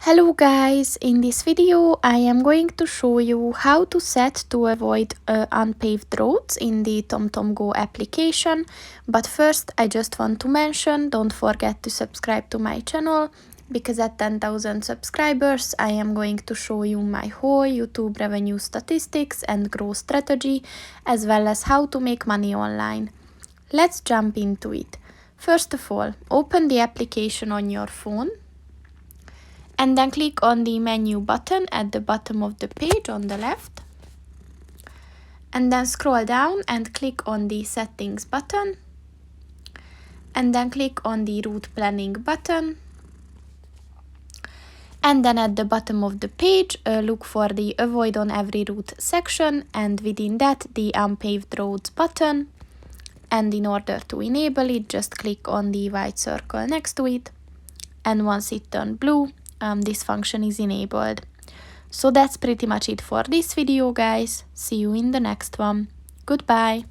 Hello guys, in this video I am going to show you how to set to avoid unpaved roads in the TomTom Go application. But first I just want to mention, don't forget to subscribe to my channel, because at 10,000 subscribers I am going to show you my whole YouTube revenue statistics and growth strategy, as well as how to make money online. Let's jump into it. First of all, open the application on your phone. And then click on the menu button at the bottom of the page on the left. And then scroll down and click on the settings button. And then click on the route planning button. And then at the bottom of the page, look for the avoid on every route section, and within that the unpaved roads button. And in order to enable it, just click on the white circle next to it. And once it turns blue, this function is enabled. So that's pretty much it for this video, guys. See you in the next one. Goodbye.